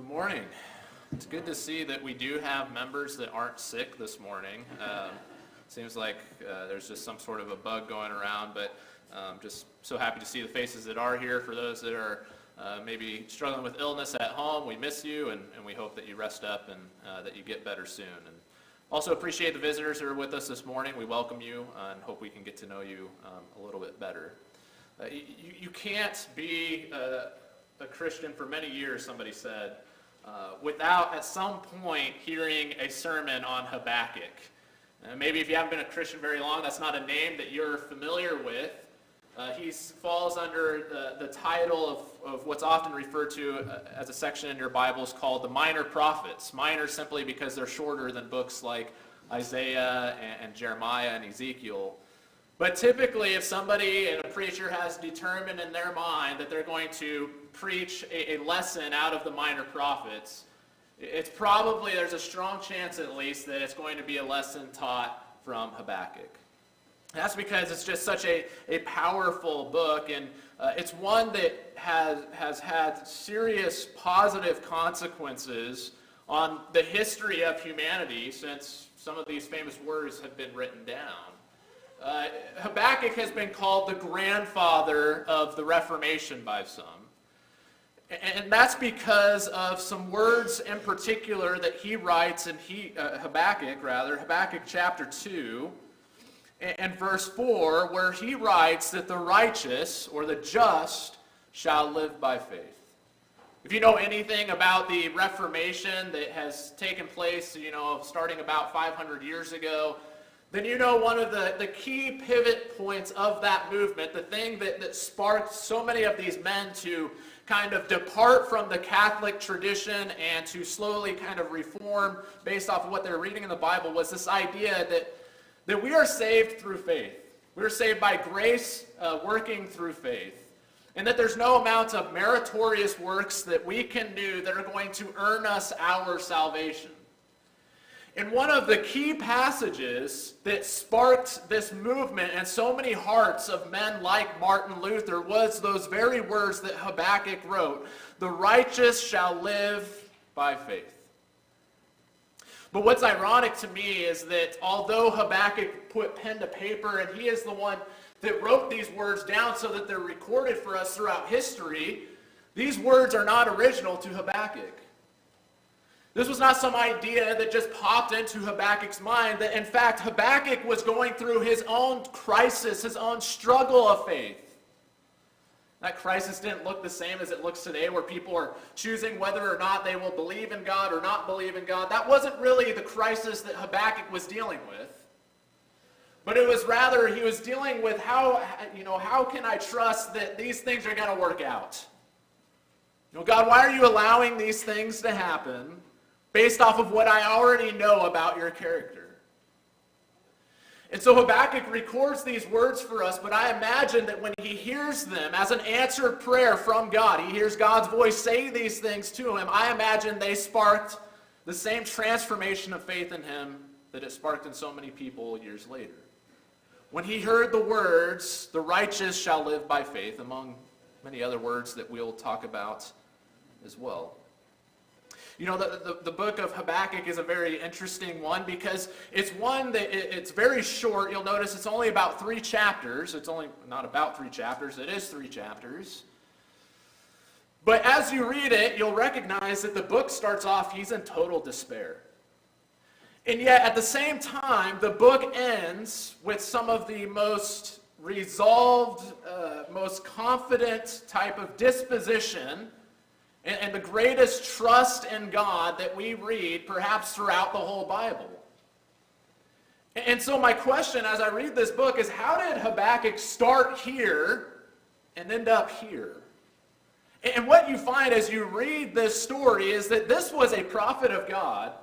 Morning. It's good to see that we do have members that aren't sick this morning. Seems like there's just some sort of a bug going around, but just so happy to see the faces that are here. For those that are maybe struggling with illness at home, we miss you, and we hope that you rest up and that you get better soon. And also appreciate the visitors who are with us this morning. We welcome you and hope we can get to know you a little bit better. You can't be a Christian for many years, somebody said, without at some point hearing a sermon on Habakkuk. Maybe if you haven't been a Christian very long, that's not a name that you're familiar with. He falls under the title of what's often referred to as a section in your Bibles called the Minor Prophets. Minor simply because they're shorter than books like Isaiah and Jeremiah and Ezekiel. But typically, if somebody and a preacher has determined in their mind that they're going to preach a lesson out of the minor prophets, it's probably, there's a strong chance at least, that it's going to be a lesson taught from Habakkuk. That's because it's just such a powerful book, and it's one that has had serious positive consequences on the history of humanity since some of these famous words have been written down. Habakkuk has been called the grandfather of the Reformation by some. And that's because of some words in particular that he writes in Habakkuk chapter 2 and verse 4, where he writes that the righteous or the just shall live by faith. If you know anything about the Reformation that has taken place, starting about 500 years ago, then you know one of the key pivot points of that movement, the thing that sparked so many of these men to kind of depart from the Catholic tradition and to slowly kind of reform based off of what they're reading in the Bible, was this idea that we are saved through faith. We're saved by grace, working through faith. And that there's no amount of meritorious works that we can do that are going to earn us our salvation. And one of the key passages that sparked this movement and so many hearts of men like Martin Luther was those very words that Habakkuk wrote, "The righteous shall live by faith." But what's ironic to me is that although Habakkuk put pen to paper and he is the one that wrote these words down so that they're recorded for us throughout history, these words are not original to Habakkuk. This was not some idea that just popped into Habakkuk's mind. That in fact, Habakkuk was going through his own crisis, his own struggle of faith. That crisis didn't look the same as it looks today, where people are choosing whether or not they will believe in God or not believe in God. That wasn't really the crisis that Habakkuk was dealing with. But it was rather, he was dealing with how can I trust that these things are going to work out? God, why are you allowing these things to happen based off of what I already know about your character? And so Habakkuk records these words for us, but I imagine that when he hears them as an answered prayer from God, he hears God's voice say these things to him, I imagine they sparked the same transformation of faith in him that it sparked in so many people years later. When he heard the words, "The righteous shall live by faith," among many other words that we'll talk about as well. The book of Habakkuk is a very interesting one because it's one that it's very short. You'll notice it's only about 3 chapters. It's only not about 3 chapters. It is 3 chapters. But as you read it, you'll recognize that the book starts off, he's in total despair. And yet at the same time, the book ends with some of the most resolved, most confident type of disposition and the greatest trust in God that we read perhaps throughout the whole Bible. And so my question as I read this book is, how did Habakkuk start here and end up here? And what you find as you read this story is that this was a prophet of God.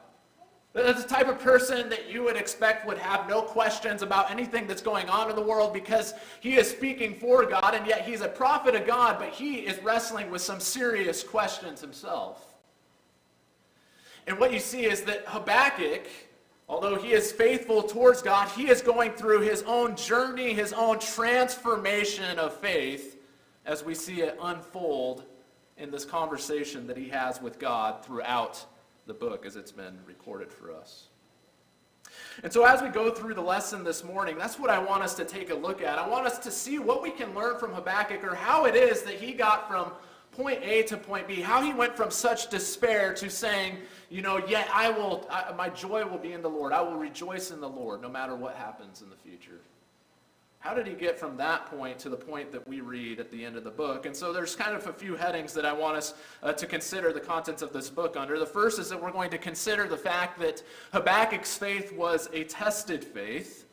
That's the type of person that you would expect would have no questions about anything that's going on in the world because he is speaking for God, and yet he's a prophet of God, but he is wrestling with some serious questions himself. And what you see is that Habakkuk, although he is faithful towards God, he is going through his own journey, his own transformation of faith as we see it unfold in this conversation that he has with God throughout the book as it's been recorded for us. And so as we go through the lesson this morning, that's what I want us to take a look at. I want us to see what we can learn from Habakkuk, or how it is that he got from point A to point B, how he went from such despair to saying, yet my joy will be in the Lord. I will rejoice in the Lord no matter what happens in the future. How did he get from that point to the point that we read at the end of the book? And so there's kind of a few headings that I want us to consider the contents of this book under. The first is that we're going to consider the fact that Habakkuk's faith was a tested faith,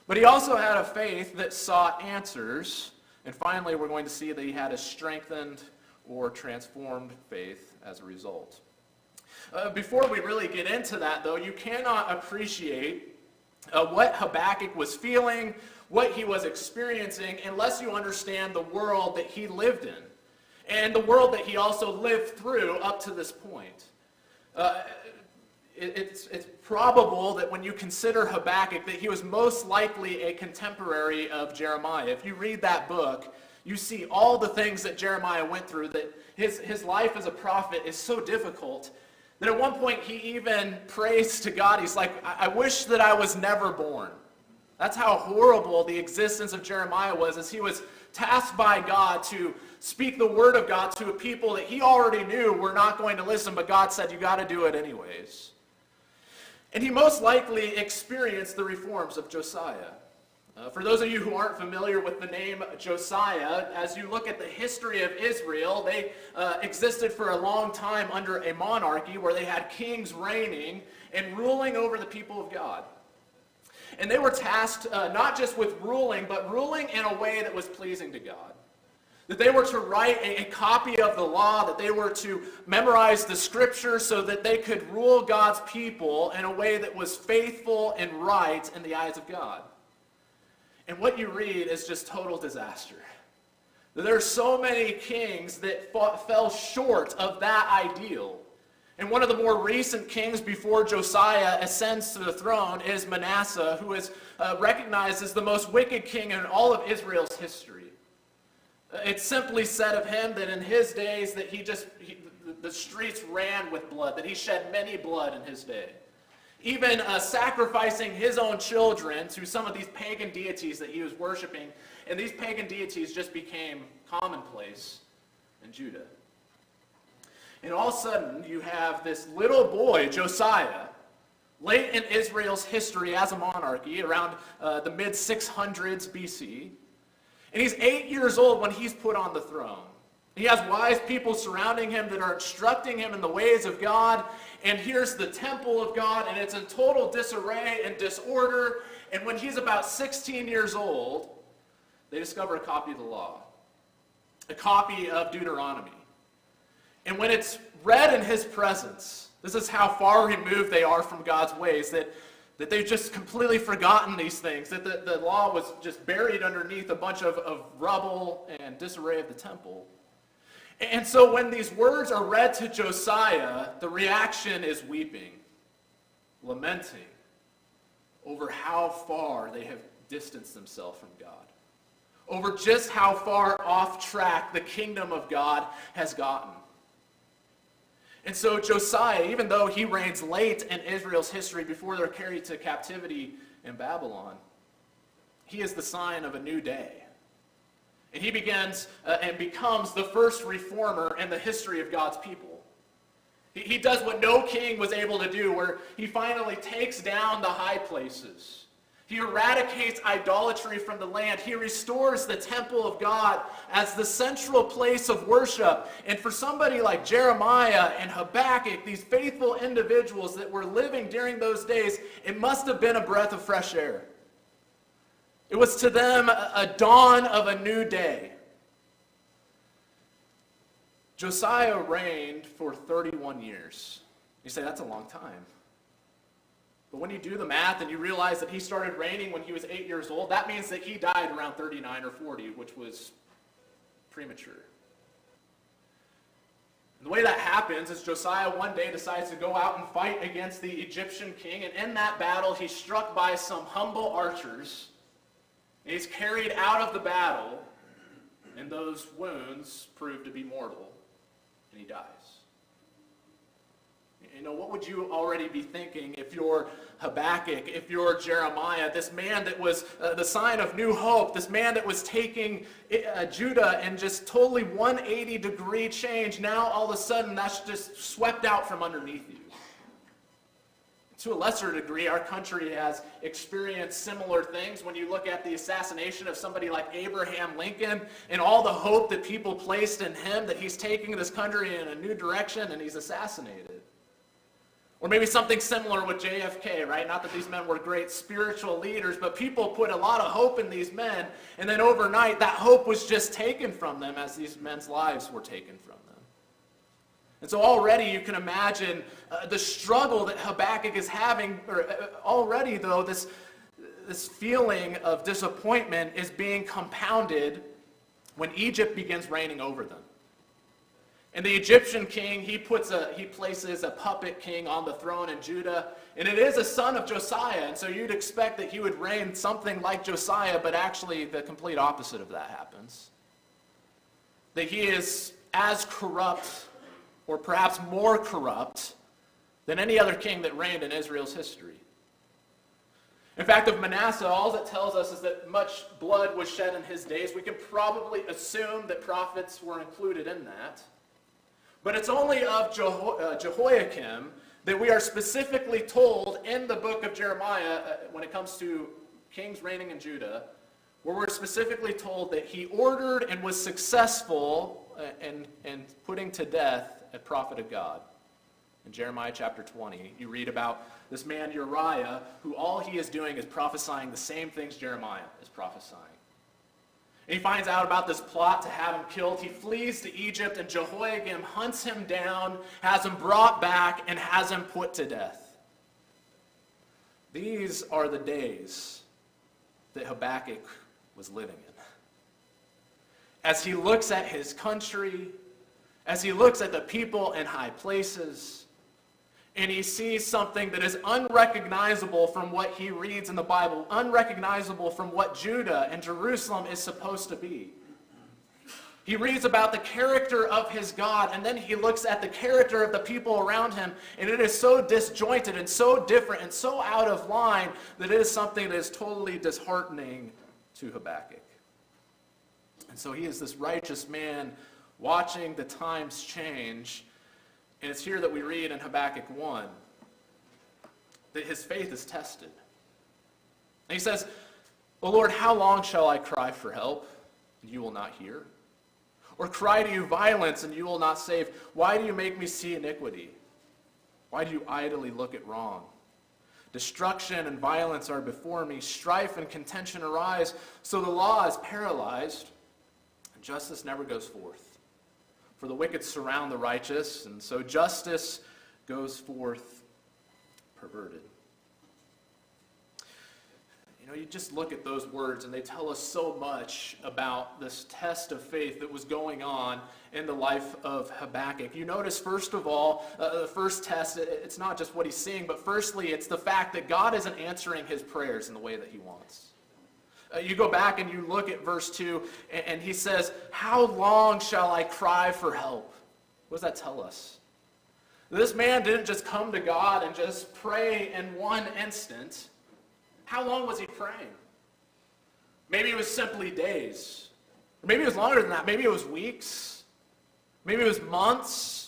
but he also had a faith that sought answers. And finally, we're going to see that he had a strengthened or transformed faith as a result. Before we really get into that, though, you cannot appreciate what Habakkuk was feeling, what he was experiencing, unless you understand the world that he lived in and the world that he also lived through up to this point. It's probable that when you consider Habakkuk that he was most likely a contemporary of Jeremiah. If you read that book, you see all the things that Jeremiah went through, that his life as a prophet is so difficult that at one point he even prays to God. He's like, I wish that I was never born. That's how horrible the existence of Jeremiah was, as he was tasked by God to speak the word of God to a people that he already knew were not going to listen, but God said, you got to do it anyways. And he most likely experienced the reforms of Josiah. For those of you who aren't familiar with the name Josiah, as you look at the history of Israel, they existed for a long time under a monarchy where they had kings reigning and ruling over the people of God. And they were tasked not just with ruling, but ruling in a way that was pleasing to God. That they were to write a copy of the law, that they were to memorize the scriptures so that they could rule God's people in a way that was faithful and right in the eyes of God. And what you read is just total disaster. There are so many kings that fell short of that ideal. And one of the more recent kings before Josiah ascends to the throne is Manasseh, who is recognized as the most wicked king in all of Israel's history. It's simply said of him that in his days that the streets ran with blood, that he shed many blood in his day. Even sacrificing his own children to some of these pagan deities that he was worshiping. And these pagan deities just became commonplace in Judah. And all of a sudden, you have this little boy, Josiah, late in Israel's history as a monarchy, around the mid-600s BC. And he's 8 years old when he's put on the throne. He has wise people surrounding him that are instructing him in the ways of God. And here's the temple of God, and it's in total disarray and disorder. And when he's about 16 years old, they discover a copy of the law, a copy of Deuteronomy. And when it's read in his presence, this is how far removed they are from God's ways, that they've just completely forgotten these things, that the law was just buried underneath a bunch of rubble and disarray of the temple. And so when these words are read to Josiah, the reaction is weeping, lamenting over how far they have distanced themselves from God, over just how far off track the kingdom of God has gotten. And so Josiah, even though he reigns late in Israel's history before they're carried to captivity in Babylon, he is the sign of a new day. And he begins and becomes the first reformer in the history of God's people. He does what no king was able to do, where he finally takes down the high places. He eradicates idolatry from the land. He restores the temple of God as the central place of worship. And for somebody like Jeremiah and Habakkuk, these faithful individuals that were living during those days, it must have been a breath of fresh air. It was to them a dawn of a new day. Josiah reigned for 31 years. You say, that's a long time. But when you do the math and you realize that he started reigning when he was 8 years old, that means that he died around 39 or 40, which was premature. And the way that happens is Josiah one day decides to go out and fight against the Egyptian king, and in that battle he's struck by some humble archers. And he's carried out of the battle, and those wounds prove to be mortal. and he dies. You know, what would you already be thinking if you're Habakkuk, if you're Jeremiah, this man that was the sign of new hope, this man that was taking Judah and just totally 180-degree change, now all of a sudden that's just swept out from underneath you. To a lesser degree, our country has experienced similar things. When you look at the assassination of somebody like Abraham Lincoln and all the hope that people placed in him, that he's taking this country in a new direction, and he's assassinated. Or maybe something similar with JFK, right? Not that these men were great spiritual leaders, but people put a lot of hope in these men, and then overnight that hope was just taken from them as these men's lives were taken from them. And so already you can imagine the struggle that Habakkuk is having, or already though this feeling of disappointment is being compounded when Egypt begins reigning over them. And the Egyptian king, he places a puppet king on the throne in Judah, and it is a son of Josiah, and so you'd expect that he would reign something like Josiah, but actually the complete opposite of that happens. That he is as corrupt, or perhaps more corrupt, than any other king that reigned in Israel's history. In fact, of Manasseh, all it tells us is that much blood was shed in his days. We can probably assume that prophets were included in that. But it's only of Jehoiakim that we are specifically told in the book of Jeremiah, when it comes to kings reigning in Judah, where we're specifically told that he ordered and was successful in putting to death a prophet of God. In Jeremiah chapter 20, you read about this man Uriah, who all he is doing is prophesying the same things Jeremiah is prophesying. And he finds out about this plot to have him killed. He flees to Egypt, and Jehoiakim hunts him down, has him brought back, and has him put to death. These are the days that Habakkuk was living in. As he looks at his country, as he looks at the people in high places, and he sees something that is unrecognizable from what he reads in the Bible, unrecognizable from what Judah and Jerusalem is supposed to be. He reads about the character of his God, and then he looks at the character of the people around him, and it is so disjointed and so different and so out of line that it is something that is totally disheartening to Habakkuk. And so he is this righteous man watching the times change. And it's here that we read in Habakkuk 1 that his faith is tested. And he says, "O Lord, how long shall I cry for help, and you will not hear? Or cry to you violence, and you will not save? Why do you make me see iniquity? Why do you idly look at wrong? Destruction and violence are before me. Strife and contention arise. So the law is paralyzed, and justice never goes forth. For the wicked surround the righteous, and so justice goes forth perverted." You know, you just look at those words, and they tell us so much about this test of faith that was going on in the life of Habakkuk. You notice, first of all, the first test, it's not just what he's seeing, but firstly, it's the fact that God isn't answering his prayers in the way that he wants. You go back and you look at verse 2, and he says, "How long shall I cry for help?" What does that tell us? This man didn't just come to God and just pray in one instant. How long was he praying? Maybe it was simply days. Or maybe it was longer than that. Maybe it was weeks. Maybe it was months.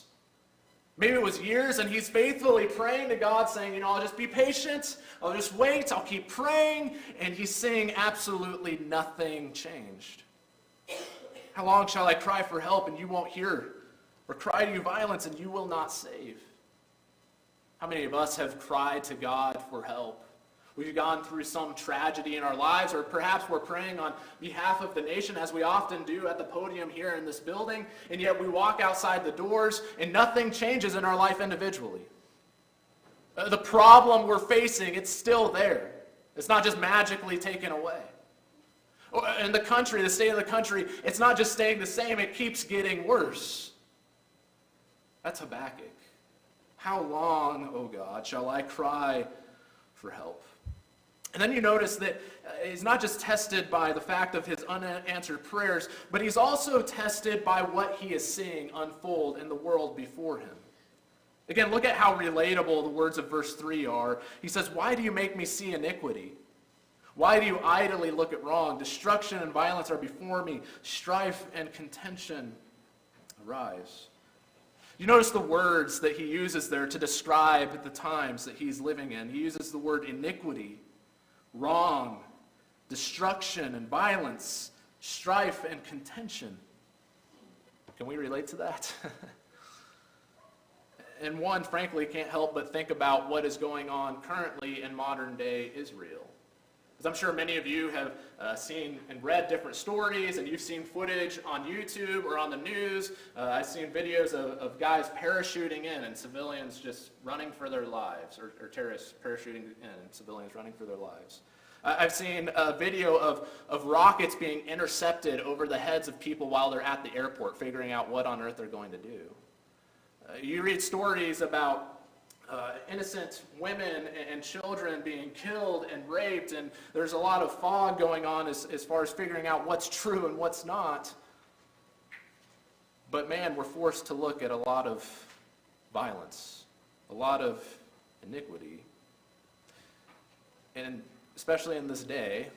Maybe it was years, and he's faithfully praying to God, saying, I'll just be patient, I'll just wait, I'll keep praying, and he's seeing absolutely nothing changed. How long shall I cry for help, and you won't hear? Or cry to you violence, and you will not save? How many of us have cried to God for help? We've gone through some tragedy in our lives, or perhaps we're praying on behalf of the nation, as we often do at the podium here in this building, and yet we walk outside the doors and nothing changes in our life individually. The problem we're facing, it's still there. It's not just magically taken away. In the country, the state of the country, it's not just staying the same, it keeps getting worse. That's Habakkuk. How long, O God, shall I cry for help? And then you notice that he's not just tested by the fact of his unanswered prayers, but he's also tested by what he is seeing unfold in the world before him. Again, look at how relatable the words of verse 3 are. He says, "Why do you make me see iniquity? Why do you idly look at wrong? Destruction and violence are before me. Strife and contention arise." You notice the words that he uses there to describe the times that he's living in. He uses the word iniquity, wrong, destruction and violence, strife and contention. Can we relate to that? And one, frankly, can't help but think about what is going on currently in modern day Israel. As I'm sure many of you have seen and read different stories, and you've seen footage on YouTube or on the news. I've seen videos of guys parachuting in and civilians just running for their lives, or terrorists parachuting in and civilians running for their lives. I've seen a video of rockets being intercepted over the heads of people while they're at the airport, figuring out what on earth they're going to do. You read stories about innocent women and children being killed and raped, and there's a lot of fog going on as far as figuring out what's true and what's not. But man, we're forced to look at a lot of violence, a lot of iniquity. And especially in this day,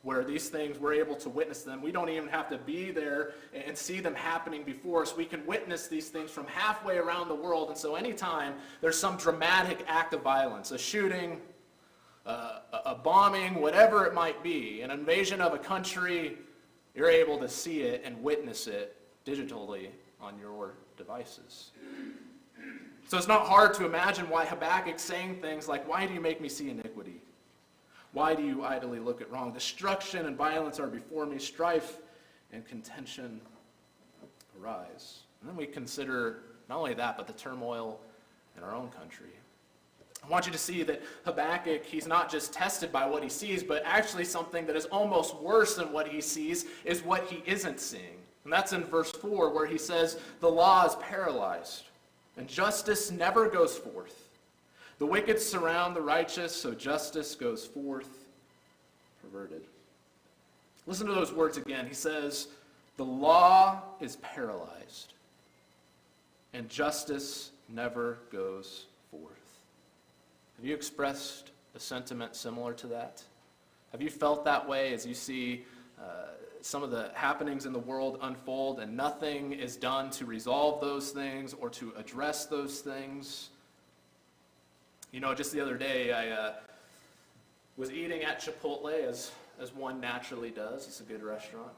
where these things, we're able to witness them. We don't even have to be there and see them happening before us. We can witness these things from halfway around the world. And so anytime there's some dramatic act of violence, a shooting, a bombing, whatever it might be, an invasion of a country, you're able to see it and witness it digitally on your devices. So it's not hard to imagine why Habakkuk's saying things like, "Why do you make me see iniquity? Why do you idly look at wrong? Destruction and violence are before me. Strife and contention arise." And then we consider not only that, but the turmoil in our own country. I want you to see that Habakkuk, he's not just tested by what he sees, but actually something that is almost worse than what he sees is what he isn't seeing. And that's in verse 4, where he says, "The law is paralyzed, and justice never goes forth. The wicked surround the righteous, so justice goes forth perverted." Listen to those words again. He says, "The law is paralyzed, and justice never goes forth." Have you expressed a sentiment similar to that? Have you felt that way as you see some of the happenings in the world unfold and nothing is done to resolve those things or to address those things? You know, just the other day, I was eating at Chipotle, as one naturally does. It's a good restaurant.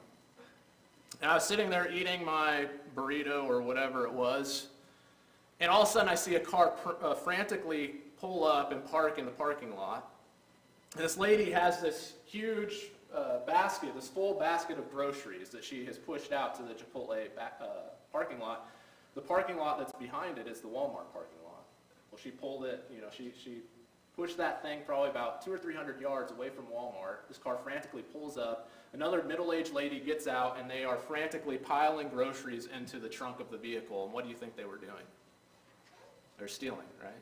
And I was sitting there eating my burrito or whatever it was, and all of a sudden I see a car frantically pull up and park in the parking lot. And this lady has this huge basket, this full basket of groceries that she has pushed out to the Chipotle parking lot. The parking lot that's behind it is the Walmart parking lot. Well, she pulled it, she pushed that thing probably about 200 or 300 yards away from Walmart. This car frantically pulls up. Another middle-aged lady gets out, and they are frantically piling groceries into the trunk of the vehicle. And what do you think they were doing? They're stealing, right?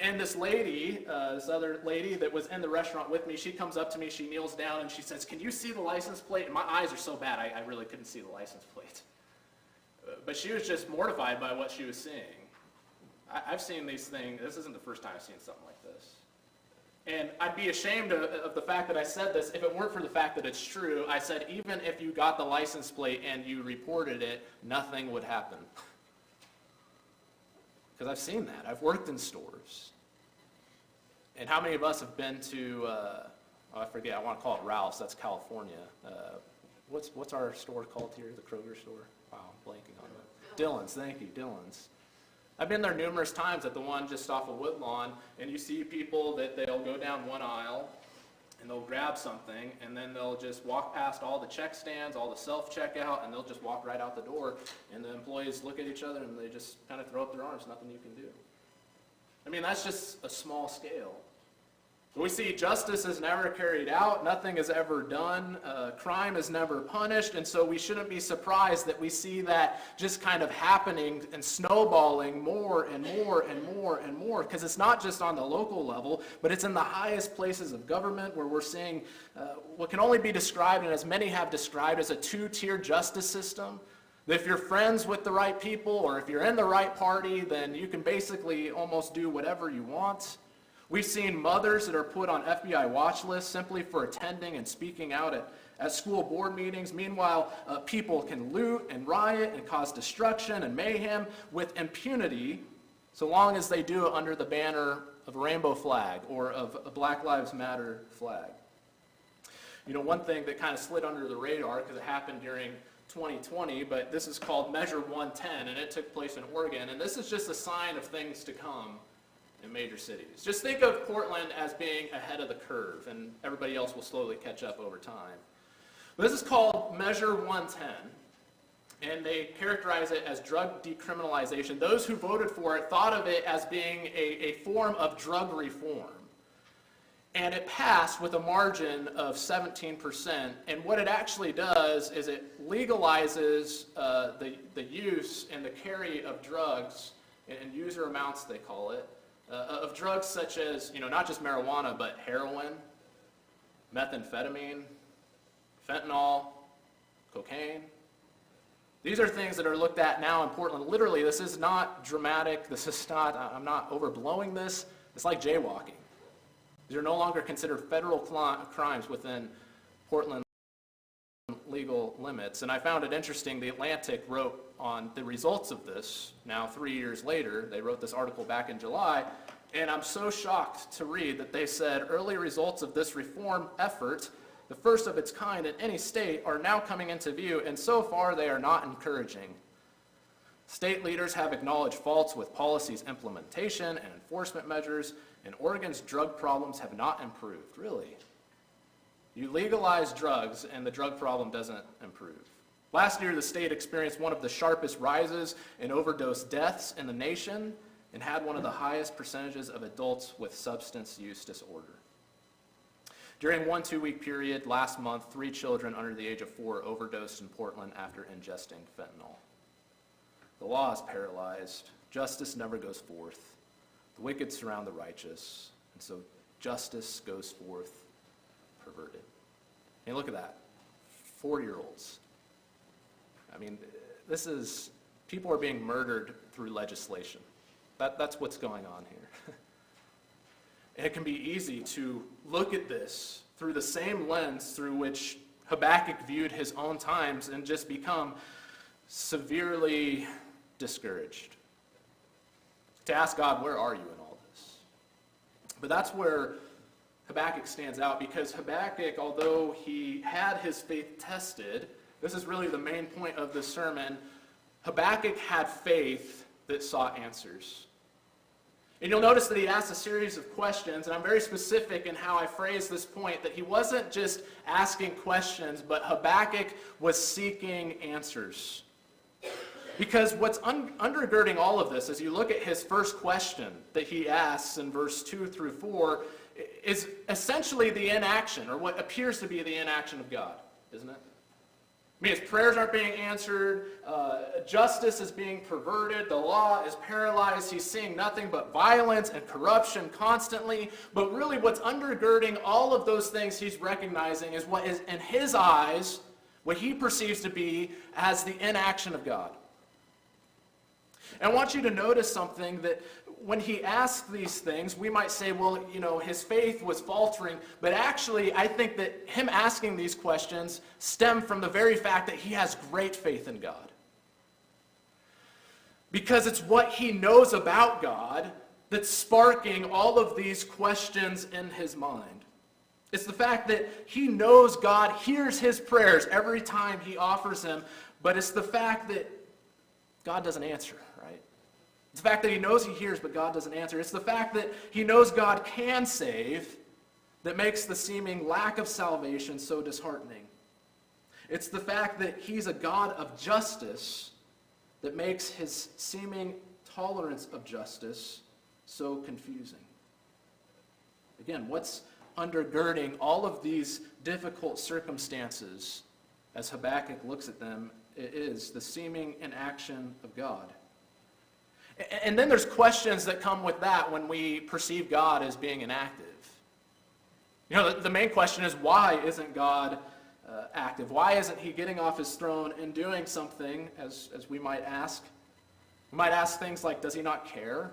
And this lady, this other lady that was in the restaurant with me, she comes up to me, she kneels down, and she says, "Can you see the license plate?" And my eyes are so bad, I really couldn't see the license plate. But she was just mortified by what she was seeing. I've seen these things. This isn't the first time I've seen something like this. And I'd be ashamed of the fact that I said this if it weren't for the fact that it's true. I said, even if you got the license plate and you reported it, nothing would happen. Because I've seen that. I've worked in stores. And how many of us have been to, I forget, I want to call it Ralph's. That's California. What's our store called here, the Kroger store? Wow, I'm blanking on it. Dillon's, thank you, Dillon's. I've been there numerous times at the one just off of Woodlawn, and you see people that they'll go down one aisle, and they'll grab something, and then they'll just walk past all the check stands, all the self-checkout, and they'll just walk right out the door, and the employees look at each other, and they just kind of throw up their arms, nothing you can do. I mean, that's just a small scale. We see justice is never carried out, nothing is ever done, crime is never punished, and so we shouldn't be surprised that we see that just kind of happening and snowballing more and more and more and more, because it's not just on the local level, but it's in the highest places of government where we're seeing what can only be described, and as many have described, as a two-tier justice system. That if you're friends with the right people or if you're in the right party, then you can basically almost do whatever you want. We've seen mothers that are put on FBI watch lists simply for attending and speaking out at school board meetings. Meanwhile, people can loot and riot and cause destruction and mayhem with impunity, so long as they do it under the banner of a rainbow flag or of a Black Lives Matter flag. You know, one thing that kind of slid under the radar, because it happened during 2020, but this is called Measure 110, and it took place in Oregon, and this is just a sign of things to come in major cities. Just think of Portland as being ahead of the curve, and everybody else will slowly catch up over time. This is called Measure 110, and they characterize it as drug decriminalization. Those who voted for it thought of it as being a form of drug reform. And it passed with a margin of 17%, and what it actually does is it legalizes the use and the carry of drugs, and user amounts they call it, of drugs such as, not just marijuana, but heroin, methamphetamine, fentanyl, cocaine. These are things that are looked at now in Portland. Literally, this is not dramatic. I'm not overblowing this. It's like jaywalking. These are no longer considered federal crimes within Portland legal limits. And I found it interesting, The Atlantic wrote on the results of this, now 3 years later. They wrote this article back in July, and I'm so shocked to read that they said, early results of this reform effort, the first of its kind in any state, are now coming into view, and so far they are not encouraging. State leaders have acknowledged faults with policies implementation and enforcement measures, and Oregon's drug problems have not improved. Really? You legalize drugs and the drug problem doesn't improve. Last year, the state experienced one of the sharpest rises in overdose deaths in the nation and had one of the highest percentages of adults with substance use disorder. During one 2-week period last month, 3 children under the age of 4 overdosed in Portland after ingesting fentanyl. The law is paralyzed. Justice never goes forth. The wicked surround the righteous, and so justice goes forth perverted. And look at that, 4-year-olds. I mean, people are being murdered through legislation. That's what's going on here. And it can be easy to look at this through the same lens through which Habakkuk viewed his own times and just become severely discouraged. To ask God, where are you in all this? But that's where Habakkuk stands out, because Habakkuk, although he had his faith tested, this is really the main point of this sermon, Habakkuk had faith that sought answers. And you'll notice that he asked a series of questions, and I'm very specific in how I phrase this point, that he wasn't just asking questions, but Habakkuk was seeking answers. Because what's undergirding all of this, as you look at his first question that he asks in verse 2 through 4, is essentially the inaction, or what appears to be the inaction of God, isn't it? I mean, his prayers aren't being answered, justice is being perverted, the law is paralyzed, he's seeing nothing but violence and corruption constantly, but really what's undergirding all of those things he's recognizing is what is, in his eyes, what he perceives to be as the inaction of God. And I want you to notice something, that when he asks these things, we might say, well, his faith was faltering, but actually I think that him asking these questions stem from the very fact that he has great faith in God. Because it's what he knows about God that's sparking all of these questions in his mind. It's the fact that he knows God hears his prayers every time he offers them, but it's the fact that God doesn't answer, right? It's the fact that he knows he hears, but God doesn't answer. It's the fact that he knows God can save that makes the seeming lack of salvation so disheartening. It's the fact that he's a God of justice that makes his seeming tolerance of justice so confusing. Again, what's undergirding all of these difficult circumstances as Habakkuk looks at them is the seeming inaction of God. And then there's questions that come with that when we perceive God as being inactive. You know, the main question is, why isn't God active? Why isn't he getting off his throne and doing something, as we might ask? We might ask things like, does he not care?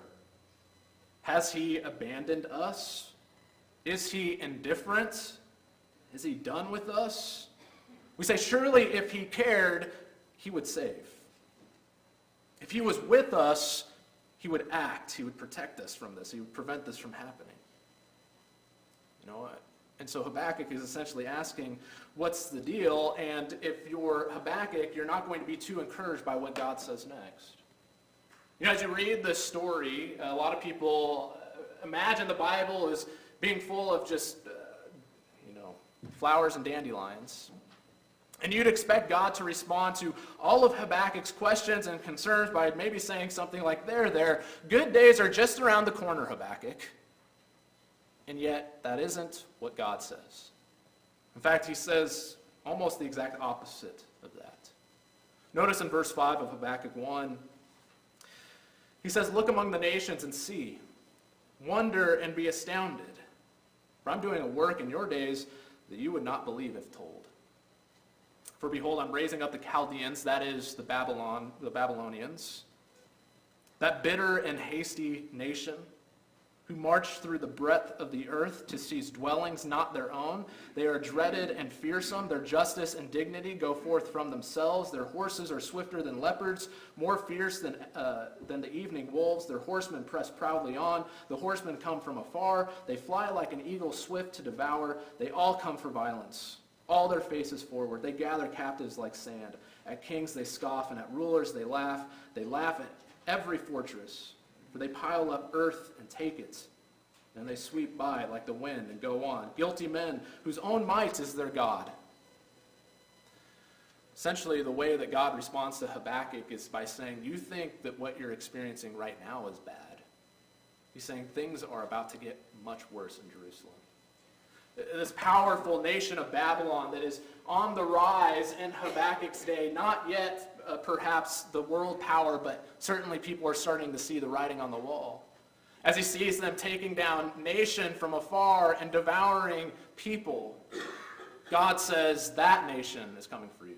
Has he abandoned us? Is he indifferent? Is he done with us? We say, surely if he cared, he would save. If he was with us, he would act. He would protect us from this. He would prevent this from happening. You know, and so Habakkuk is essentially asking, what's the deal? And if you're Habakkuk, you're not going to be too encouraged by what God says next. You know, as you read this story, a lot of people imagine the Bible as being full of just, flowers and dandelions. And you'd expect God to respond to all of Habakkuk's questions and concerns by maybe saying something like, there, good days are just around the corner, Habakkuk. And yet, that isn't what God says. In fact, he says almost the exact opposite of that. Notice in verse 5 of Habakkuk 1, he says, look among the nations and see, wonder and be astounded. For I'm doing a work in your days that you would not believe if told. For behold, I'm raising up the Chaldeans, that is the Babylonians, that bitter and hasty nation, who march through the breadth of the earth to seize dwellings not their own. They are dreaded and fearsome. Their justice and dignity go forth from themselves. Their horses are swifter than leopards, more fierce than the evening wolves. Their horsemen press proudly on. The horsemen come from afar. They fly like an eagle swift to devour. They all come for violence. All their faces forward. They gather captives like sand. At kings they scoff, and at rulers they laugh. They laugh at every fortress. For they pile up earth and take it. Then they sweep by like the wind and go on. Guilty men whose own might is their God. Essentially, the way that God responds to Habakkuk is by saying, you think that what you're experiencing right now is bad. He's saying things are about to get much worse in Jerusalem. This powerful nation of Babylon that is on the rise in Habakkuk's day, not yet perhaps the world power, but certainly people are starting to see the writing on the wall. As he sees them taking down nation from afar and devouring people, God says that nation is coming for you.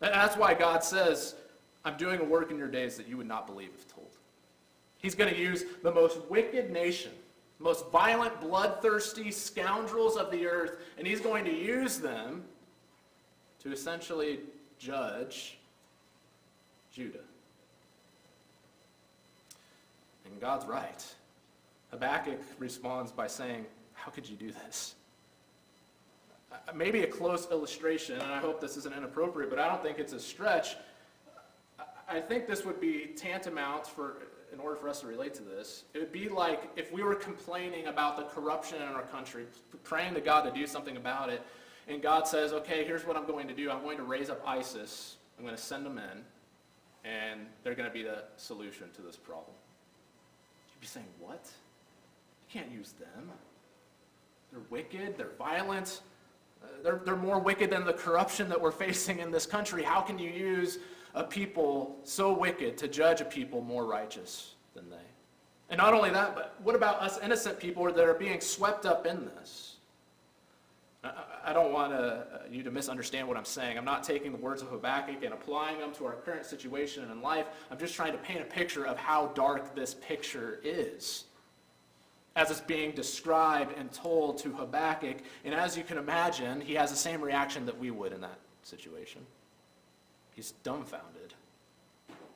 And that's why God says, I'm doing a work in your days that you would not believe if told. He's going to use the most wicked nation, most violent, bloodthirsty scoundrels of the earth, and he's going to use them to essentially judge Judah. And God's right. Habakkuk responds by saying, how could you do this? Maybe a close illustration, and I hope this isn't inappropriate, but I don't think it's a stretch. I think this would be tantamount in order for us to relate to this. It would be like if we were complaining about the corruption in our country, praying to God to do something about it, and God says, okay, here's what I'm going to do. I'm going to raise up ISIS. I'm going to send them in, and they're going to be the solution to this problem. You'd be saying, what? You can't use them. They're wicked. They're violent. They're more wicked than the corruption that we're facing in this country. How can you use a people so wicked to judge a people more righteous than they? And not only that, but what about us innocent people that are being swept up in this? I don't want you to misunderstand what I'm saying. I'm not taking the words of Habakkuk and applying them to our current situation in life. I'm just trying to paint a picture of how dark this picture is as it's being described and told to Habakkuk. And as you can imagine, he has the same reaction that we would in that situation. He's dumbfounded.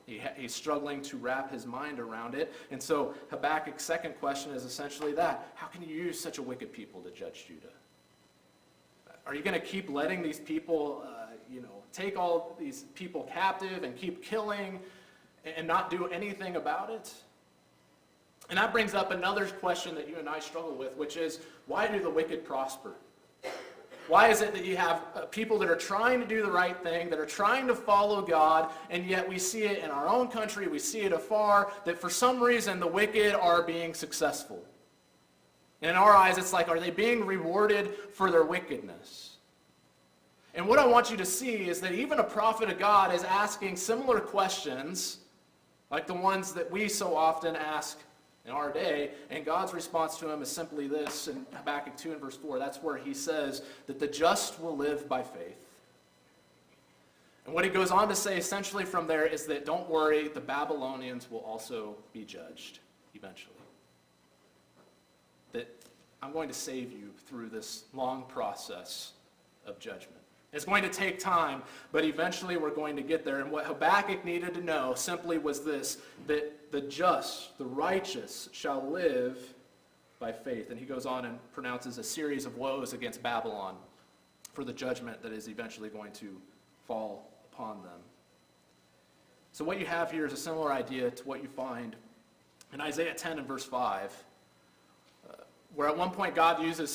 He's struggling to wrap his mind around it. And so Habakkuk's second question is essentially that. How can you use such a wicked people to judge Judah? Are you going to keep letting these people, take all these people captive and keep killing and not do anything about it? And that brings up another question that you and I struggle with, which is, why do the wicked prosper? Why is it that you have people that are trying to do the right thing, that are trying to follow God, and yet we see it in our own country, we see it afar, that for some reason the wicked are being successful? And in our eyes, it's like, are they being rewarded for their wickedness? And what I want you to see is that even a prophet of God is asking similar questions, like the ones that we so often ask in our day, and God's response to him is simply this in Habakkuk 2 and verse 4. That's where he says that the just will live by faith. And what he goes on to say essentially from there is that don't worry, the Babylonians will also be judged eventually. That I'm going to save you through this long process of judgment. It's going to take time, but eventually we're going to get there. And what Habakkuk needed to know simply was this, that the just, the righteous, shall live by faith. And he goes on and pronounces a series of woes against Babylon for the judgment that is eventually going to fall upon them. So what you have here is a similar idea to what you find in Isaiah 10 and verse 5, where at one point God uses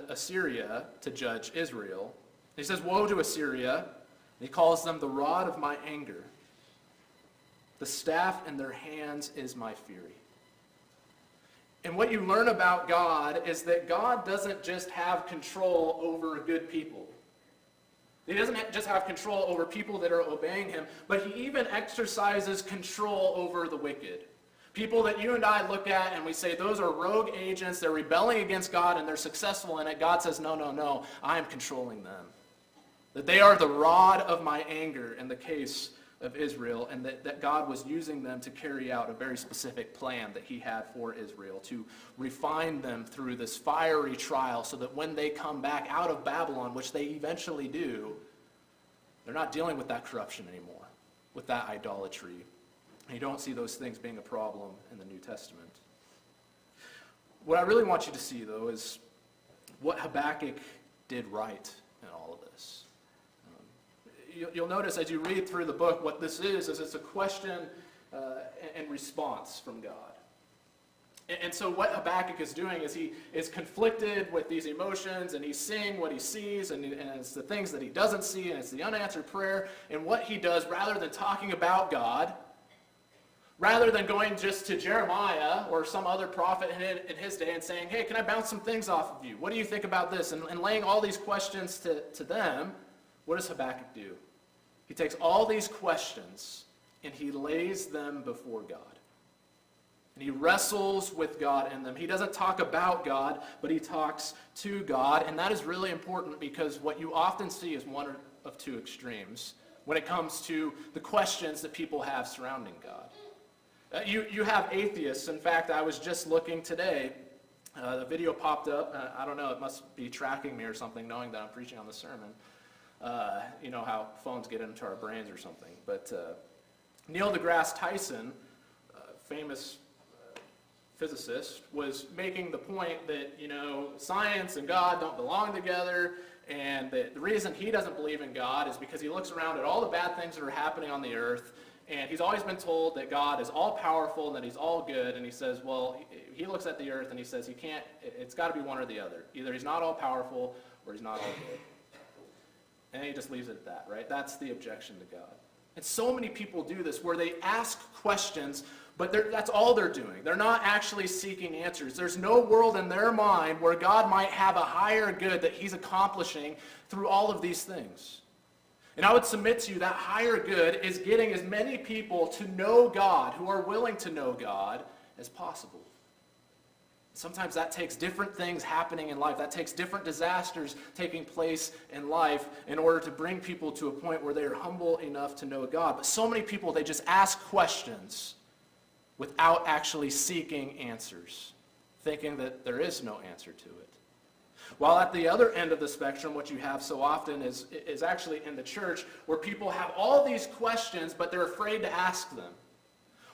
Assyria to judge Israel. He says, woe to Assyria. And he calls them the rod of my anger. The staff in their hands is my fury. And what you learn about God is that God doesn't just have control over good people. He doesn't just have control over people that are obeying him, but he even exercises control over the wicked. People that you and I look at and we say, those are rogue agents, they're rebelling against God and they're successful in it. God says, no, I am controlling them. That they are the rod of my anger in the case of Israel, and that God was using them to carry out a very specific plan that he had for Israel, to refine them through this fiery trial so that when they come back out of Babylon, which they eventually do, they're not dealing with that corruption anymore, with that idolatry. And you don't see those things being a problem in the New Testament. What I really want you to see, though, is what Habakkuk did right in all of this. You'll notice as you read through the book, what this is it's a question and response from God. And so what Habakkuk is doing is he is conflicted with these emotions, and he's seeing what he sees, and it's the things that he doesn't see, and it's the unanswered prayer. And what he does, rather than talking about God, rather than going just to Jeremiah or some other prophet in his day and saying, hey, can I bounce some things off of you? What do you think about this? And laying all these questions to them, what does Habakkuk do? He takes all these questions and he lays them before God. And he wrestles with God in them. He doesn't talk about God, but he talks to God. And that is really important because what you often see is one of two extremes when it comes to the questions that people have surrounding God. You have atheists. In fact, I was just looking today. The video popped up. I don't know, it must be tracking me or something, knowing that I'm preaching on the sermon. You know how phones get into our brains or something. But Neil deGrasse Tyson, famous physicist, was making the point that, science and God don't belong together, and that the reason he doesn't believe in God is because he looks around at all the bad things that are happening on the earth, and he's always been told that God is all powerful and that he's all good, and he says, well, he looks at the earth and he says it's got to be one or the other. Either he's not all powerful or he's not all good. And he just leaves it at that, right? That's the objection to God. And so many people do this where they ask questions, but that's all they're doing. They're not actually seeking answers. There's no world in their mind where God might have a higher good that he's accomplishing through all of these things. And I would submit to you that higher good is getting as many people to know God, who are willing to know God, as possible. Sometimes that takes different things happening in life. That takes different disasters taking place in life in order to bring people to a point where they are humble enough to know God. But so many people, they just ask questions without actually seeking answers, thinking that there is no answer to it. While at the other end of the spectrum, what you have so often is actually in the church, where people have all these questions, but they're afraid to ask them.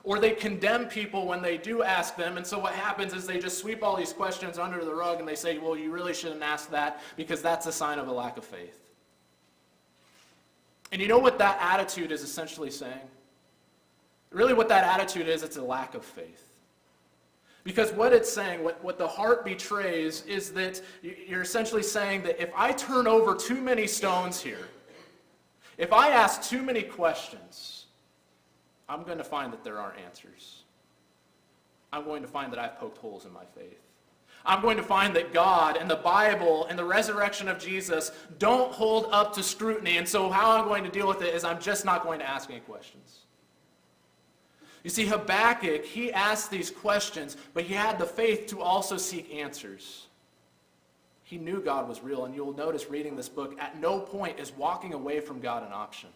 Or they condemn people when they do ask them, and so what happens is they just sweep all these questions under the rug and they say, well, you really shouldn't ask that because that's a sign of a lack of faith. And you know what that attitude is essentially saying? Really what that attitude is, it's a lack of faith. Because what it's saying, what the heart betrays, is that you're essentially saying that if I turn over too many stones here, if I ask too many questions, I'm going to find that there aren't answers. I'm going to find that I've poked holes in my faith. I'm going to find that God and the Bible and the resurrection of Jesus don't hold up to scrutiny. And so how I'm going to deal with it is I'm just not going to ask any questions. You see, Habakkuk, he asked these questions, but he had the faith to also seek answers. He knew God was real, and you'll notice reading this book, at no point is walking away from God an option.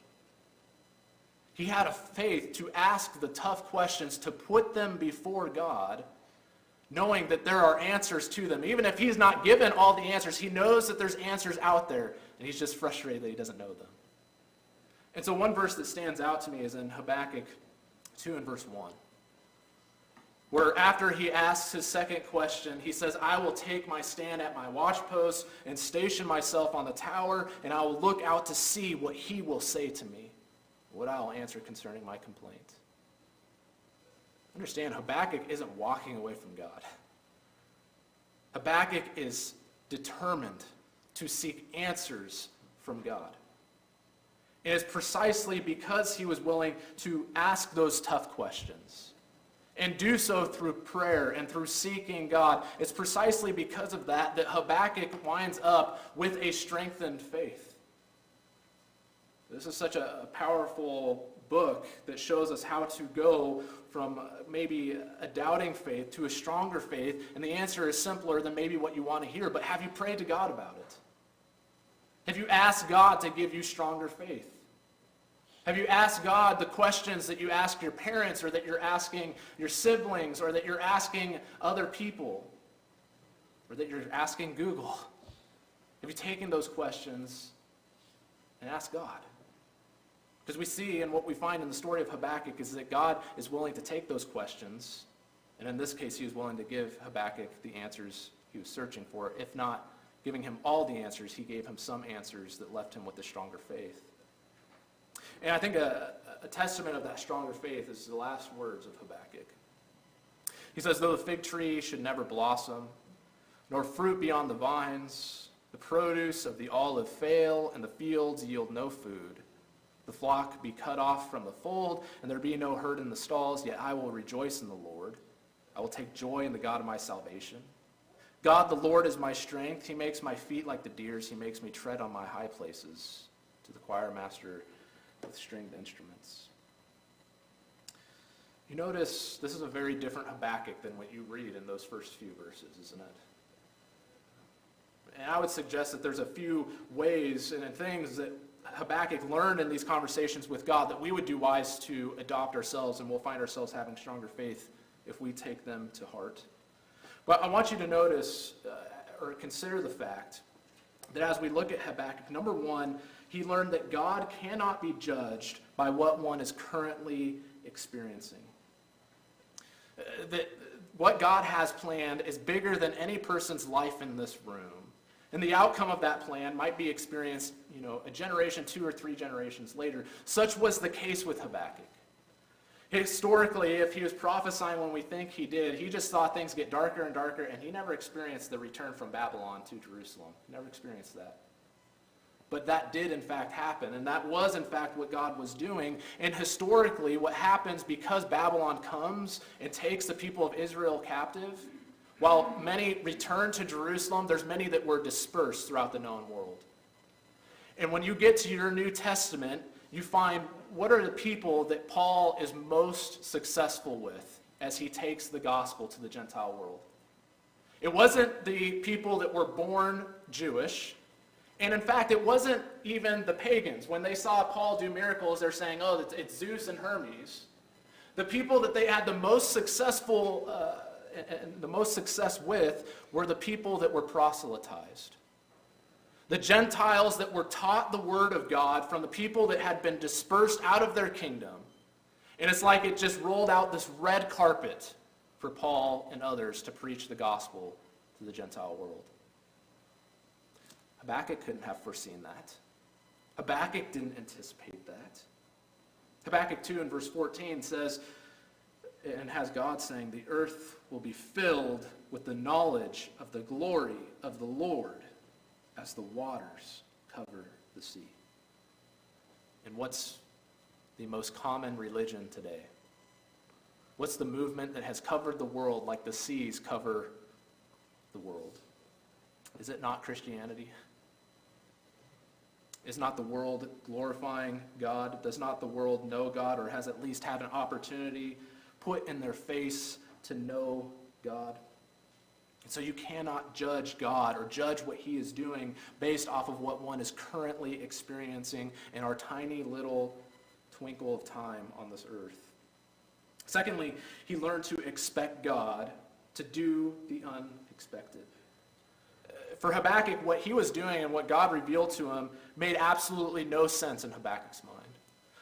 He had a faith to ask the tough questions, to put them before God, knowing that there are answers to them. Even if he's not given all the answers, he knows that there's answers out there, and he's just frustrated that he doesn't know them. And so one verse that stands out to me is in Habakkuk 2 and verse 1, where after he asks his second question, he says, I will take my stand at my watchpost and station myself on the tower, and I will look out to see what he will say to me, what I will answer concerning my complaint. Understand, Habakkuk isn't walking away from God. Habakkuk is determined to seek answers from God. And it's precisely because he was willing to ask those tough questions and do so through prayer and through seeking God. It's precisely because of that that Habakkuk winds up with a strengthened faith. This is such a powerful book that shows us how to go from maybe a doubting faith to a stronger faith, and the answer is simpler than maybe what you want to hear. But have you prayed to God about it? Have you asked God to give you stronger faith? Have you asked God the questions that you ask your parents, or that you're asking your siblings, or that you're asking other people, or that you're asking Google? Have you taken those questions and asked God? Because we see, and what we find in the story of Habakkuk is that God is willing to take those questions, and in this case, he was willing to give Habakkuk the answers he was searching for. If not giving him all the answers, he gave him some answers that left him with a stronger faith. And I think a testament of that stronger faith is the last words of Habakkuk. He says, though the fig tree should never blossom, nor fruit be on the vines, the produce of the olive fail, and the fields yield no food, the flock be cut off from the fold, and there be no herd in the stalls, yet I will rejoice in the Lord. I will take joy in the God of my salvation. God, the Lord, is my strength. He makes my feet like the deer's. He makes me tread on my high places. To the choir master with stringed instruments. You notice this is a very different Habakkuk than what you read in those first few verses, isn't it? And I would suggest that there's a few ways and things that Habakkuk learned in these conversations with God that we would do wise to adopt ourselves, and we'll find ourselves having stronger faith if we take them to heart. But I want you to notice or consider the fact that as we look at Habakkuk, number one, he learned that God cannot be judged by what one is currently experiencing. That what God has planned is bigger than any person's life in this room. And the outcome of that plan might be experienced, a generation, 2 or 3 generations later. Such was the case with Habakkuk. Historically, if he was prophesying when we think he did, he just saw things get darker and darker, and he never experienced the return from Babylon to Jerusalem. He never experienced that. But that did, in fact, happen, and that was, in fact, what God was doing. And historically, what happens because Babylon comes and takes the people of Israel captive, while many return to Jerusalem, there's many that were dispersed throughout the known world. And when you get to your New Testament, you find what are the people that Paul is most successful with as he takes the gospel to the Gentile world. It wasn't the people that were born Jewish. And in fact, it wasn't even the pagans. When they saw Paul do miracles, they're saying, oh, it's Zeus and Hermes. The people that they had the most successful and the most success with were the people that were proselytized. The Gentiles that were taught the word of God from the people that had been dispersed out of their kingdom. And it's like it just rolled out this red carpet for Paul and others to preach the gospel to the Gentile world. Habakkuk couldn't have foreseen that. Habakkuk didn't anticipate that. Habakkuk 2 in verse 14 says, and has God saying, the earth will be filled with the knowledge of the glory of the Lord as the waters cover the sea. And what's the most common religion today? What's the movement that has covered the world like the seas cover the world? Is it not Christianity? Is not the world glorifying God? Does not the world know God, or has at least had an opportunity put in their face to know God? And so you cannot judge God or judge what he is doing based off of what one is currently experiencing in our tiny little twinkle of time on this earth. Secondly, he learned to expect God to do the unexpected. For Habakkuk, what he was doing and what God revealed to him made absolutely no sense in Habakkuk's mind.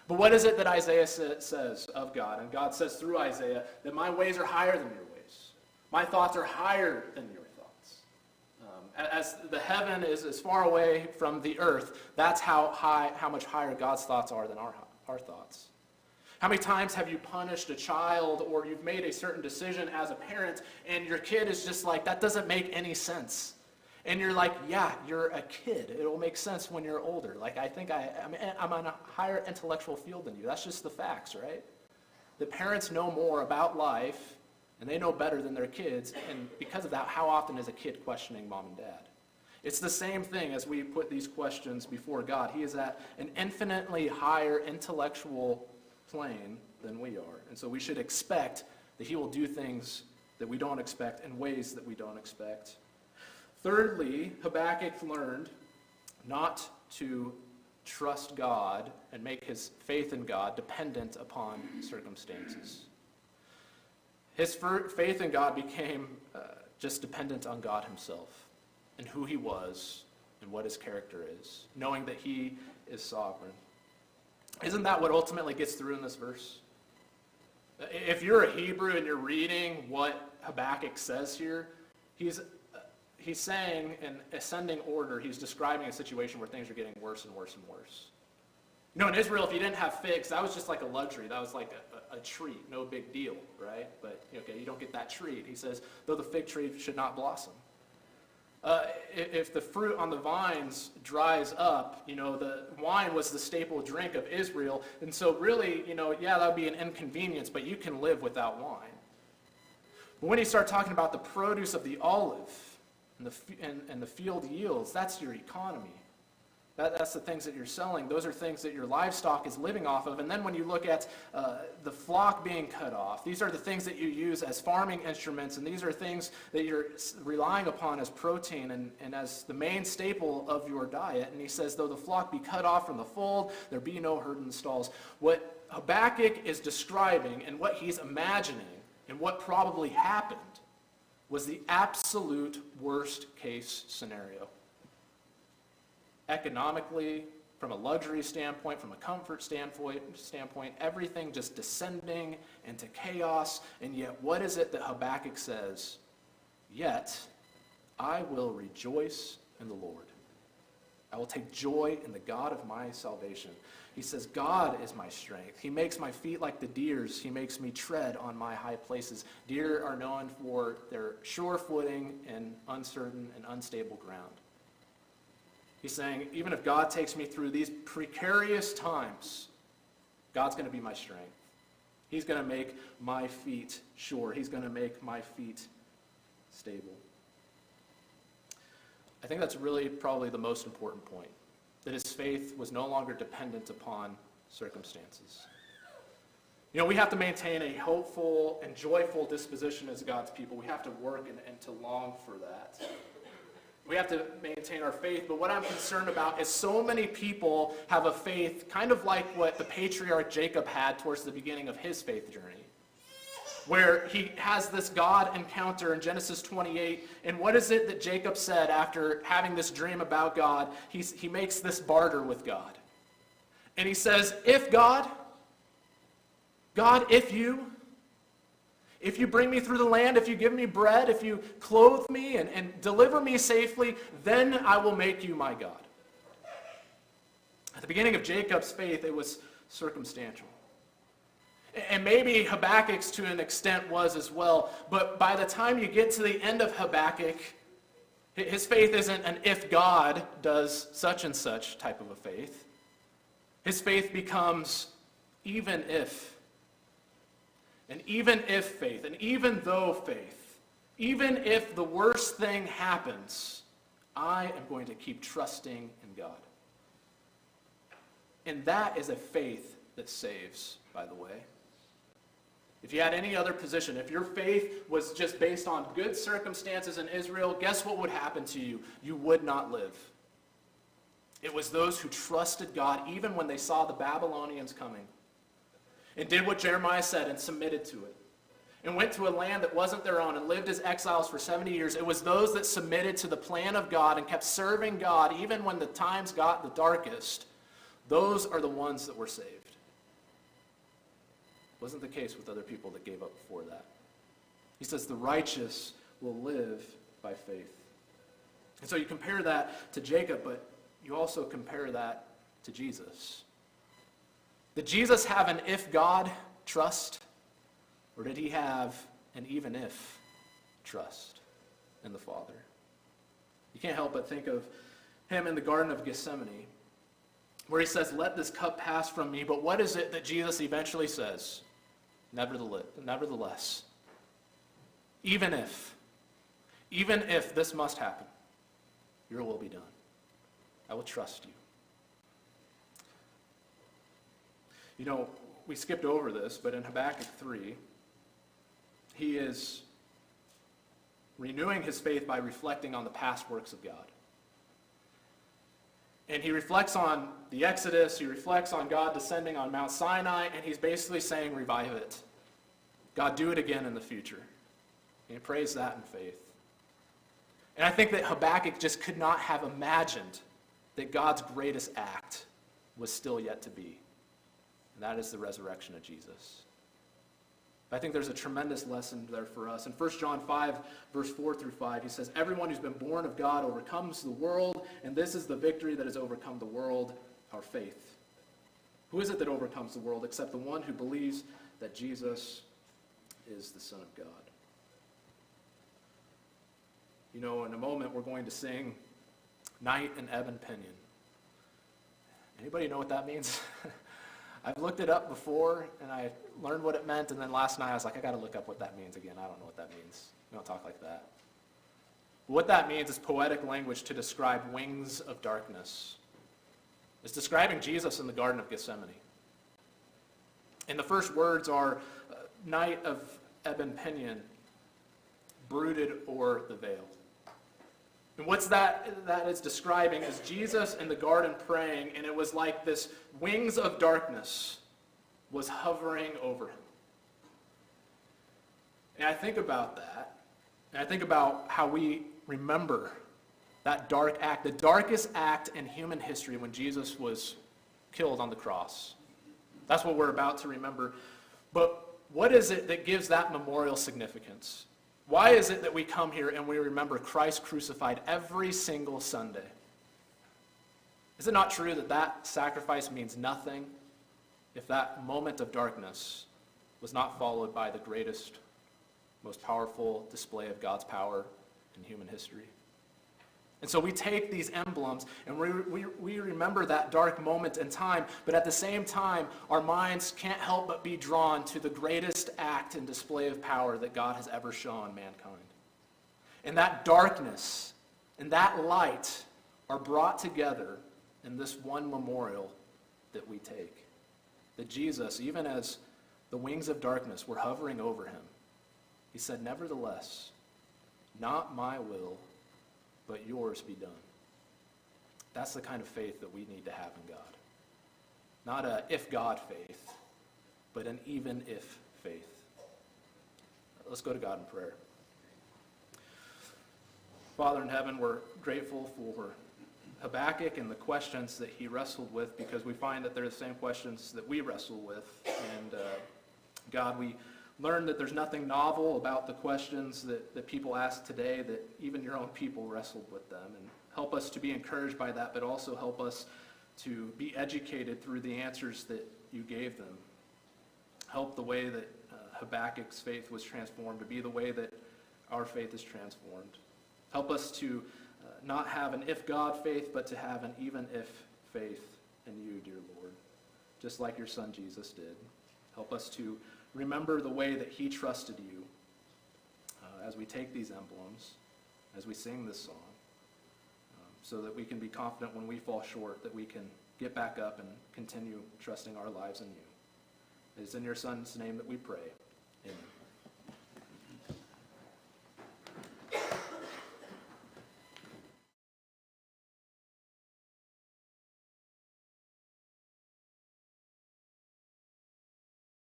But what is it that Isaiah says of God? And God says through Isaiah that my ways are higher than your ways. My thoughts are higher than your thoughts. As the heaven is as far away from the earth, that's how much higher God's thoughts are than our thoughts. How many times have you punished a child, or you've made a certain decision as a parent, and your kid is just like, that doesn't make any sense? And you're like, yeah, you're a kid. It'll make sense when you're older. Like, I'm on a higher intellectual field than you. That's just the facts, right? The parents know more about life, and they know better than their kids. And because of that, how often is a kid questioning mom and dad? It's the same thing as we put these questions before God. He is at an infinitely higher intellectual plane than we are. And so we should expect that he will do things that we don't expect in ways that we don't expect. Thirdly, Habakkuk learned not to trust God and make his faith in God dependent upon circumstances. His faith in God became just dependent on God himself and who he was and what his character is, knowing that he is sovereign. Isn't that what ultimately gets through in this verse? If you're a Hebrew and you're reading what Habakkuk says here, he's saying in ascending order, he's describing a situation where things are getting worse and worse and worse. You know, in Israel, if you didn't have figs, that was just like a luxury. That was like a treat, no big deal, right? But, okay, you don't get that treat. He says, though the fig tree should not blossom. If the fruit on the vines dries up, you know, the wine was the staple drink of Israel. And so really, you know, yeah, that would be an inconvenience, but you can live without wine. But when you start talking about the produce of the olive and the field yields, that's your economy. That's the things that you're selling. Those are things that your livestock is living off of. And then when you look at the flock being cut off, these are the things that you use as farming instruments, and these are things that you're relying upon as protein and as the main staple of your diet. And he says, though the flock be cut off from the fold, there be no herd in the stalls. What Habakkuk is describing and what he's imagining and what probably happened was the absolute worst case scenario. Economically, from a luxury standpoint, from a comfort standpoint, everything just descending into chaos. And yet, what is it that Habakkuk says? Yet, I will rejoice in the Lord. I will take joy in the God of my salvation. He says, God is my strength. He makes my feet like the deer's. He makes me tread on my high places. Deer are known for their sure footing in uncertain and unstable ground. He's saying, even if God takes me through these precarious times, God's going to be my strength. He's going to make my feet sure. He's going to make my feet stable. I think that's really probably the most important point, that his faith was no longer dependent upon circumstances. You know, we have to maintain a hopeful and joyful disposition as God's people. We have to work and to long for that. We have to maintain our faith, but what I'm concerned about is so many people have a faith kind of like what the patriarch Jacob had towards the beginning of his faith journey, where he has this God encounter in Genesis 28, and what is it that Jacob said after having this dream about God? He makes this barter with God. And he says, if God, if you bring me through the land, if you give me bread, if you clothe me and deliver me safely, then I will make you my God. At the beginning of Jacob's faith, it was circumstantial. And maybe Habakkuk's to an extent was as well, but by the time you get to the end of Habakkuk, his faith isn't an if God does such and such type of a faith. His faith becomes even if. And even if faith, and even though faith, Even if the worst thing happens, I am going to keep trusting in God. And that is a faith that saves, by the way. If you had any other position, if your faith was just based on good circumstances in Israel, guess what would happen to you? You would not live. It was those who trusted God even when they saw the Babylonians coming and did what Jeremiah said and submitted to it and went to a land that wasn't their own and lived as exiles for 70 years. It was those that submitted to the plan of God and kept serving God even when the times got the darkest. Those are the ones that were saved. Wasn't the case with other people that gave up before that. He says the righteous will live by faith. And so you compare that to Jacob, but you also compare that to Jesus. Did Jesus have an if God trust, or did he have an even if trust in the Father? You can't help but think of him in the Garden of Gethsemane, where he says, "Let this cup pass from me," but what is it that Jesus eventually says? Nevertheless, even if this must happen, your will be done. I will trust you. You know, we skipped over this, but in Habakkuk 3, he is renewing his faith by reflecting on the past works of God. And he reflects on the Exodus, he reflects on God descending on Mount Sinai, and he's basically saying, revive it. God, do it again in the future. And he prays that in faith. And I think that Habakkuk just could not have imagined that God's greatest act was still yet to be. And that is the resurrection of Jesus. I think there's a tremendous lesson there for us. In 1 John 5, verse 4 through 5, he says, "Everyone who's been born of God overcomes the world, and this is the victory that has overcome the world, our faith." Who is it that overcomes the world except the one who believes that Jesus is the Son of God? You know, in a moment we're going to sing Night and Ebb and Pinion. Anybody know what that means? I've looked it up before, and I learned what it meant, and then last night I was like, I got to look up what that means again. I don't know what that means. We don't talk like that. What that means is poetic language to describe wings of darkness. It's describing Jesus in the Garden of Gethsemane. And the first words are, night of ebb and pinion, brooded o'er the veil. And what's that is describing is Jesus in the garden praying, and it was like this wings of darkness was hovering over him. And I think about that, and I think about how we remember that dark act, the darkest act in human history when Jesus was killed on the cross. That's what we're about to remember. But what is it that gives that memorial significance? Why is it that we come here and we remember Christ crucified every single Sunday? Is it not true that that sacrifice means nothing if that moment of darkness was not followed by the greatest, most powerful display of God's power in human history? And so we take these emblems and we remember that dark moment in time, but at the same time, our minds can't help but be drawn to the greatest act and display of power that God has ever shown mankind. And that darkness and that light are brought together in this one memorial that we take. That Jesus, even as the wings of darkness were hovering over him, he said, "Nevertheless, not my will, but yours be done." That's the kind of faith that we need to have in God. Not a if God faith, but an even if faith. Let's go to God in prayer. Father in heaven, we're grateful for Habakkuk and the questions that he wrestled with, because we find that they're the same questions that we wrestle with. And God, we learn that there's nothing novel about the questions that people ask today, that even your own people wrestled with them. And help us to be encouraged by that, but also help us to be educated through the answers that you gave them. Help the way that Habakkuk's faith was transformed to be the way that our faith is transformed. Help us to not have an if God faith, but to have an even if faith in you, dear Lord, just like your son Jesus did. Help us to remember the way that he trusted you as we take these emblems, as we sing this song, so that we can be confident when we fall short, that we can get back up and continue trusting our lives in you. It is in your Son's name that we pray.